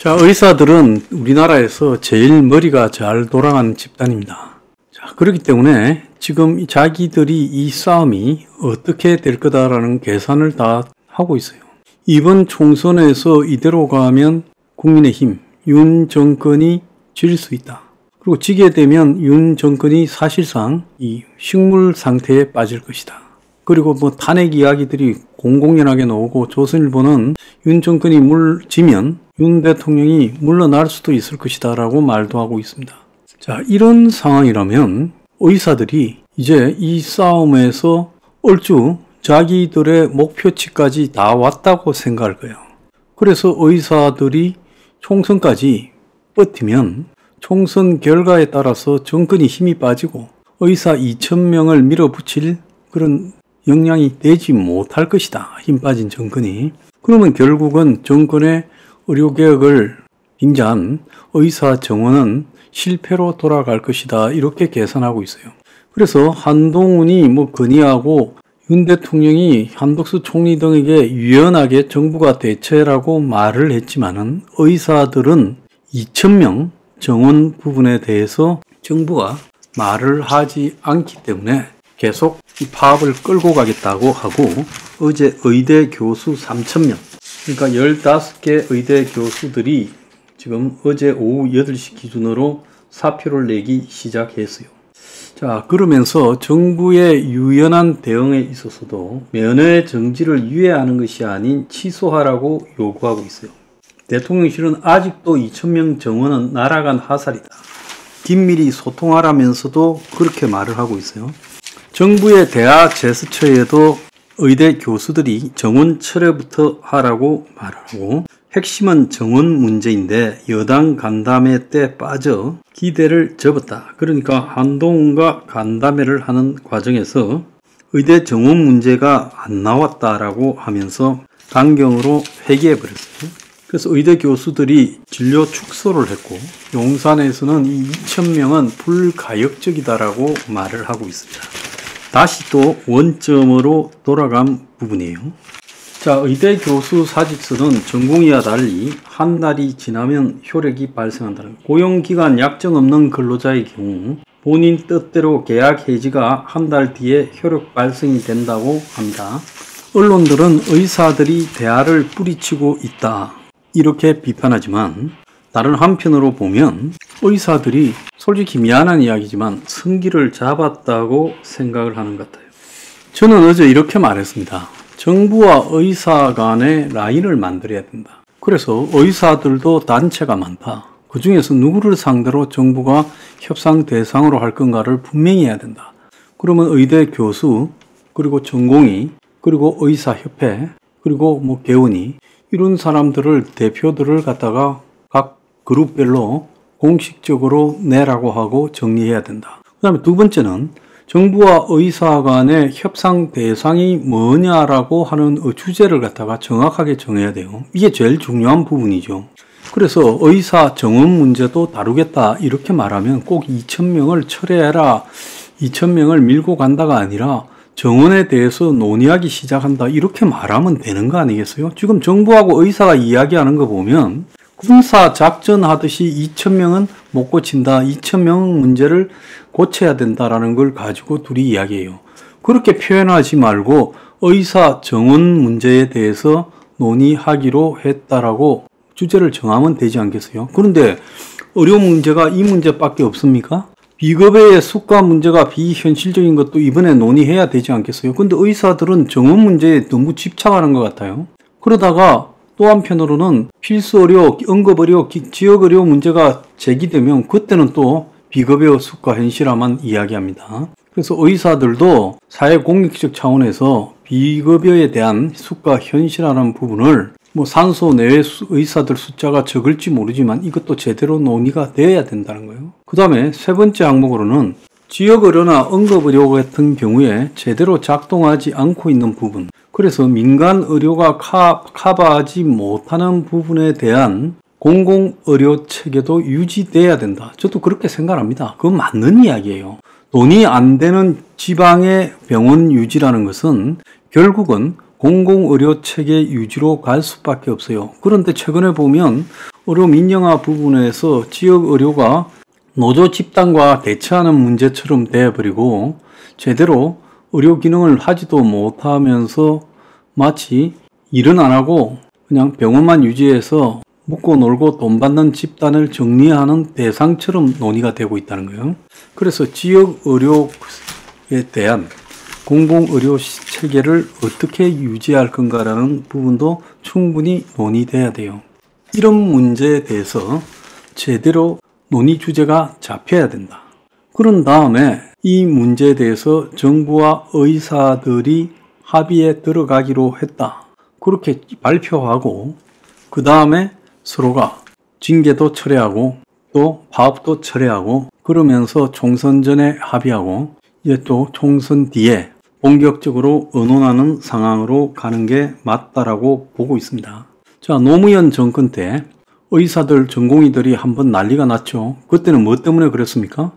자, 의사들은 우리나라에서 제일 머리가 잘 돌아가는 집단입니다. 자, 그렇기 때문에 지금 자기들이 이 싸움이 어떻게 될 거다라는 계산을 다 하고 있어요. 이번 총선에서 이대로 가면 국민의힘, 윤 정권이 질 수 있다. 그리고 지게 되면 윤 정권이 사실상 이 식물 상태에 빠질 것이다. 그리고 뭐 탄핵 이야기들이 공공연하게 나오고 조선일보는 윤 정권이 지면 윤 대통령이 물러날 수도 있을 것이다 라고 말도 하고 있습니다. 자, 이런 상황이라면 의사들이 이제 이 싸움에서 얼추 자기들의 목표치까지 다 왔다고 생각할 거예요. 그래서 의사들이 총선까지 버티면 총선 결과에 따라서 정권이 힘이 빠지고 의사 2,000명을 밀어붙일 그런 역량이 되지 못할 것이다. 힘 빠진 정권이. 그러면 결국은 정권의 의료개혁을 빙자한 의사 정원은 실패로 돌아갈 것이다. 이렇게 계산하고 있어요. 그래서 한동훈이 건의하고 윤 대통령이 한덕수 총리 등에게 유연하게 정부가 대처라고 말을 했지만은 의사들은 2,000명 정원 부분에 대해서 정부가 말을 하지 않기 때문에 계속 이 파업을 끌고 가겠다고 하고 어제 의대 교수 3,000명, 그러니까 15개 의대 교수들이 지금 어제 오후 8시 기준으로 사표를 내기 시작했어요. 자, 그러면서 정부의 유연한 대응에 있어서도 면회 정지를 유예하는 것이 아닌 취소하라고 요구하고 있어요. 대통령실은 아직도 2,000명 정원은 날아간 하살이다. 긴밀히 소통하라면서도 그렇게 말을 하고 있어요. 정부의 대화 제스처에도 의대 교수들이 정원 철회부터 하라고 말하고 핵심은 정원 문제인데 여당 간담회 때 빠져 기대를 접었다. 그러니까 한동훈과 간담회를 하는 과정에서 의대 정원 문제가 안 나왔다라고 하면서 강경으로 회귀해버렸어요. 그래서 의대 교수들이 진료 축소를 했고 용산에서는 이 2,000명은 불가역적이다라고 말을 하고 있습니다. 다시 또 원점으로 돌아간 부분이에요. 자, 의대 교수 사직서는 전공의와 달리 한 달이 지나면 효력이 발생한다는 거예요. 고용기간 약정 없는 근로자의 경우 본인 뜻대로 계약 해지가 한 달 뒤에 효력 발생이 된다고 합니다. 언론들은 의사들이 대화를 뿌리치고 있다 이렇게 비판하지만 다른 한편으로 보면 의사들이 솔직히 미안한 이야기지만 승기를 잡았다고 생각을 하는 것 같아요. 저는 어제 이렇게 말했습니다. 정부와 의사 간의 라인을 만들어야 된다. 그래서 의사들도 단체가 많다. 그 중에서 누구를 상대로 정부가 협상 대상으로 할 건가를 분명히 해야 된다. 그러면 의대 교수, 그리고 전공의, 그리고 의사협회, 그리고 개원이 이런 사람들을 대표들을 갖다가 각 그룹별로 공식적으로 내라고 하고 정리해야 된다. 그 다음에 두 번째는 정부와 의사 간의 협상 대상이 뭐냐라고 하는 주제를 갖다가 정확하게 정해야 돼요. 이게 제일 중요한 부분이죠. 그래서 의사 정원 문제도 다루겠다 이렇게 말하면 꼭 2,000명을 철회해라, 2,000명을 밀고 간다가 아니라 정원에 대해서 논의하기 시작한다 이렇게 말하면 되는 거 아니겠어요? 지금 정부하고 의사가 이야기하는 거 보면 군사 작전 하듯이 2,000명은 못 고친다, 2,000명 문제를 고쳐야 된다라는 걸 가지고 둘이 이야기해요. 그렇게 표현하지 말고 의사 정원 문제에 대해서 논의하기로 했다라고 주제를 정하면 되지 않겠어요? 그런데 의료 문제가 이 문제밖에 없습니까? 비급여의 수가 문제가 비현실적인 것도 이번에 논의해야 되지 않겠어요? 근데 의사들은 정원 문제에 너무 집착하는 것 같아요. 그러다가 또 한편으로는 필수의료, 응급의료, 지역의료 문제가 제기되면 그때는 또 비급여 수가 현실화만 이야기합니다. 그래서 의사들도 사회공익적 차원에서 비급여에 대한 수가 현실화라는 부분을 산소 내외 의사들 숫자가 적을지 모르지만 이것도 제대로 논의가 되어야 된다는 거예요. 그 다음에 세 번째 항목으로는 지역의료나 응급의료 같은 경우에 제대로 작동하지 않고 있는 부분, 그래서 민간의료가 커버하지 못하는 부분에 대한 공공의료 체계도 유지돼야 된다. 저도 그렇게 생각합니다. 그건 맞는 이야기예요. 돈이 안 되는 지방의 병원 유지라는 것은 결국은 공공의료 체계 유지로 갈 수밖에 없어요. 그런데 최근에 보면 의료 민영화 부분에서 지역 의료가 노조 집단과 대치하는 문제처럼 되어버리고 제대로 의료 기능을 하지도 못하면서 마치 일은 안 하고 그냥 병원만 유지해서 묵고 놀고 돈 받는 집단을 정리하는 대상처럼 논의가 되고 있다는 거예요. 그래서 지역 의료에 대한 공공의료 체계를 어떻게 유지할 건가라는 부분도 충분히 논의돼야 돼요. 이런 문제에 대해서 제대로 논의 주제가 잡혀야 된다. 그런 다음에 이 문제에 대해서 정부와 의사들이 합의에 들어가기로 했다. 그렇게 발표하고 그 다음에 서로가 징계도 철회하고 또 파업도 철회하고 그러면서 총선 전에 합의하고 이제 또 총선 뒤에 본격적으로 의논하는 상황으로 가는 게 맞다라고 보고 있습니다. 자, 노무현 정권 때 의사들, 전공의들이 한번 난리가 났죠. 그때는 뭐 때문에 그랬습니까?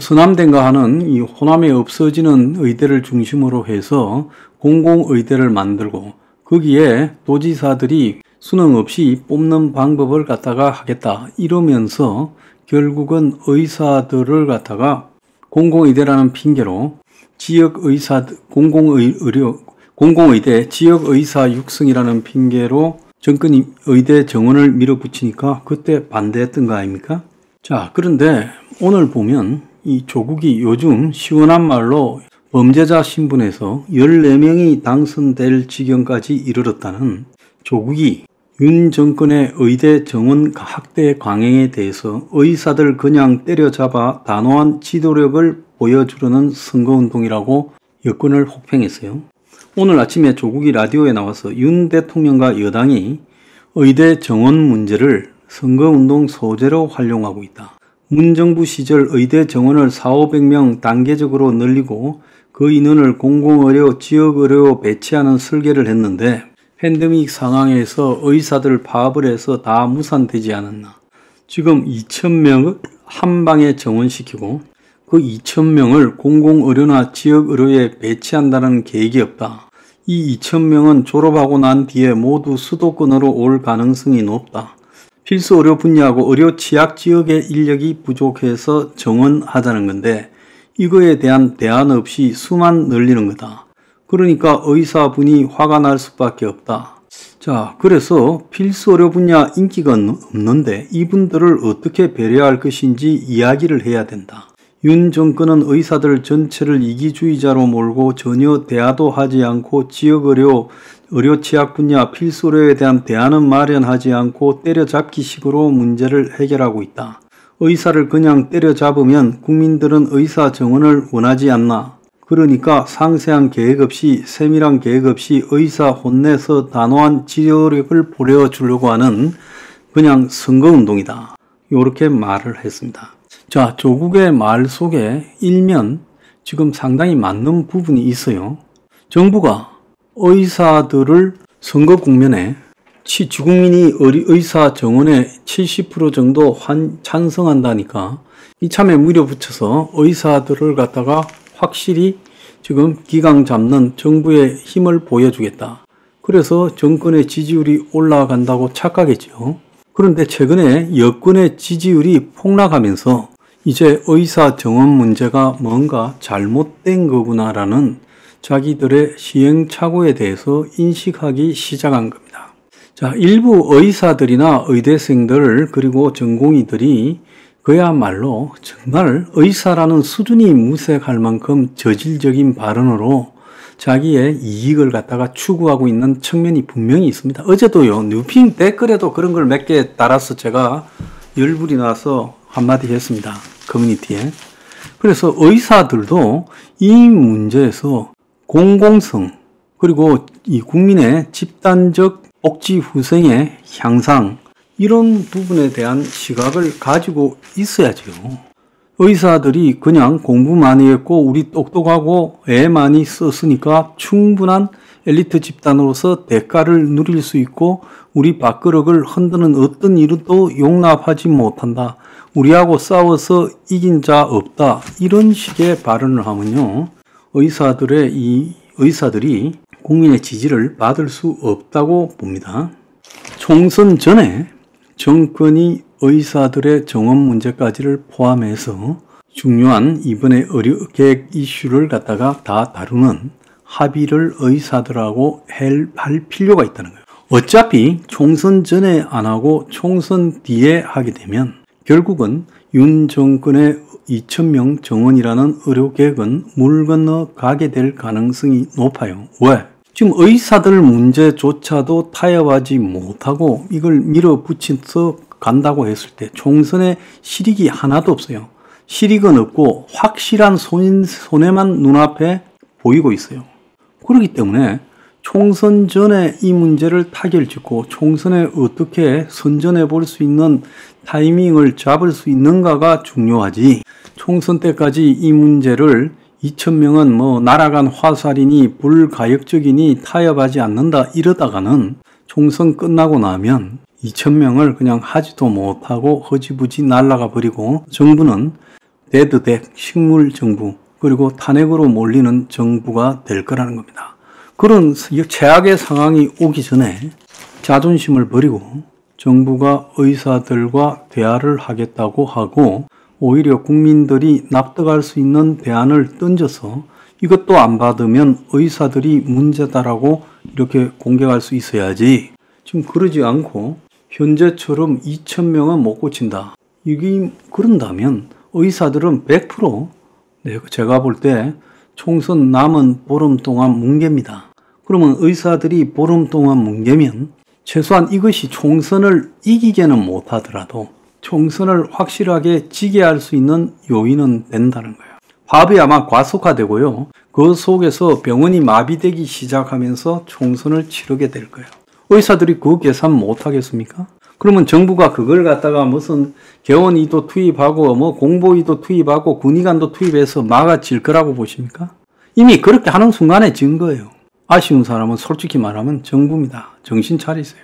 서남대인가 하는 이 호남에 없어지는 의대를 중심으로 해서 공공의대를 만들고 거기에 도지사들이 수능 없이 뽑는 방법을 갖다가 하겠다 이러면서 결국은 의사들을 갖다가 공공의대라는 핑계로 공공의대 지역의사 육성이라는 핑계로 정권이 의대 정원을 밀어붙이니까 그때 반대했던 거 아닙니까? 자, 그런데 오늘 보면 이 조국이 요즘 시원한 말로 범죄자 신분에서 14명이 당선될 지경까지 이르렀다는 조국이 윤 정권의 의대 정원 학대 강행에 대해서 의사들 그냥 때려잡아 단호한 지도력을 보여주려는 선거운동이라고 여권을 혹평했어요. 오늘 아침에 조국이 라디오에 나와서 윤 대통령과 여당이 의대 정원 문제를 선거운동 소재로 활용하고 있다. 문정부 시절 의대 정원을 4,500명 단계적으로 늘리고 그 인원을 공공의료, 지역의료 배치하는 설계를 했는데 팬데믹 상황에서 의사들 파업을 해서 다 무산되지 않았나. 지금 2,000명을 한 방에 정원시키고 그 2,000명을 공공의료나 지역의료에 배치한다는 계획이 없다. 이 2,000명은 졸업하고 난 뒤에 모두 수도권으로 올 가능성이 높다. 필수 의료 분야하고 의료 취약 지역의 인력이 부족해서 정원하자는 건데 이거에 대한 대안 없이 수만 늘리는 거다. 그러니까 의사분이 화가 날 수밖에 없다. 자, 그래서 필수 의료 분야 인기가 없는데 이분들을 어떻게 배려할 것인지 이야기를 해야 된다. 윤 정권은 의사들 전체를 이기주의자로 몰고 전혀 대화도 하지 않고 지역의료, 의료 취약 분야 필수 의료에 대한 대안은 마련하지 않고 때려잡기식으로 문제를 해결하고 있다. 의사를 그냥 때려잡으면 국민들은 의사 정원을 원하지 않나. 그러니까 상세한 계획 없이 세밀한 계획 없이 의사 혼내서 단호한 지도력을 보여주려고 하는 그냥 선거운동이다. 이렇게 말을 했습니다. 자, 조국의 말 속에 일면 지금 상당히 맞는 부분이 있어요. 정부가 의사들을 선거 국면에 지국민이 의사 정원에 70% 정도 찬성한다니까 이참에 밀어붙여서 의사들을 갖다가 확실히 지금 기강 잡는 정부의 힘을 보여주겠다. 그래서 정권의 지지율이 올라간다고 착각했죠. 그런데 최근에 여권의 지지율이 폭락하면서 이제 의사 정원 문제가 뭔가 잘못된 거구나라는 자기들의 시행착오에 대해서 인식하기 시작한 겁니다. 자, 일부 의사들이나 의대생들 그리고 전공의들이 그야말로 정말 의사라는 수준이 무색할 만큼 저질적인 발언으로 자기의 이익을 갖다가 추구하고 있는 측면이 분명히 있습니다. 어제도요, 뉴핑 댓글에도 그런 걸 몇 개 달아서 제가 열불이 나서 한마디 했습니다. 커뮤니티에. 그래서 의사들도 이 문제에서 공공성 그리고 이 국민의 집단적 복지 후생의 향상 이런 부분에 대한 시각을 가지고 있어야죠. 의사들이 그냥 공부 많이 했고 우리 똑똑하고 애 많이 썼으니까 충분한 엘리트 집단으로서 대가를 누릴 수 있고 우리 밥그릇을 흔드는 어떤 일도 용납하지 못한다. 우리하고 싸워서 이긴 자 없다. 이런 식의 발언을 하면요. 의사들이 국민의 지지를 받을 수 없다고 봅니다. 총선 전에 정권이 의사들의 정원 문제까지를 포함해서 중요한 이번에 의료계획 이슈를 갖다가 다 다루는 합의를 의사들하고 할 필요가 있다는 거예요. 어차피 총선 전에 안 하고 총선 뒤에 하게 되면 결국은 윤 정권의 2,000명 정원이라는 의료계획은 물 건너 가게 될 가능성이 높아요. 왜? 지금 의사들 문제조차도 타협하지 못하고 이걸 밀어붙여서 간다고 했을 때 총선에 실익이 하나도 없어요. 실익은 없고 확실한 손해만 눈앞에 보이고 있어요. 그렇기 때문에 총선 전에 이 문제를 타결짓고 총선에 어떻게 선전해 볼 수 있는 타이밍을 잡을 수 있는가가 중요하지. 총선 때까지 이 문제를 2,000명은 뭐 날아간 화살이니 불가역적이니 타협하지 않는다 이러다가는 총선 끝나고 나면 2,000명을 그냥 하지도 못하고 허지부지 날아가 버리고 정부는 데드덱, 식물정부 그리고 탄핵으로 몰리는 정부가 될 거라는 겁니다. 그런 최악의 상황이 오기 전에 자존심을 버리고 정부가 의사들과 대화를 하겠다고 하고 오히려 국민들이 납득할 수 있는 대안을 던져서 이것도 안 받으면 의사들이 문제다라고 이렇게 공격할 수 있어야지. 지금 그러지 않고 현재처럼 2,000명은 못 고친다. 이게 그런다면 의사들은 100% 제가 볼 때 총선 남은 보름 동안 뭉갭니다. 그러면 의사들이 보름 동안 뭉개면 최소한 이것이 총선을 이기게는 못하더라도 총선을 확실하게 지게 할 수 있는 요인은 된다는 거예요. 파업이 아마 과속화되고요. 그 속에서 병원이 마비되기 시작하면서 총선을 치르게 될 거예요. 의사들이 그 계산 못 하겠습니까? 그러면 정부가 그걸 갖다가 무슨 개원이도 투입하고 뭐 공보이도 투입하고 군의관도 투입해서 막아질 거라고 보십니까? 이미 그렇게 하는 순간에 진 거예요. 아쉬운 사람은 솔직히 말하면 정부입니다. 정신 차리세요.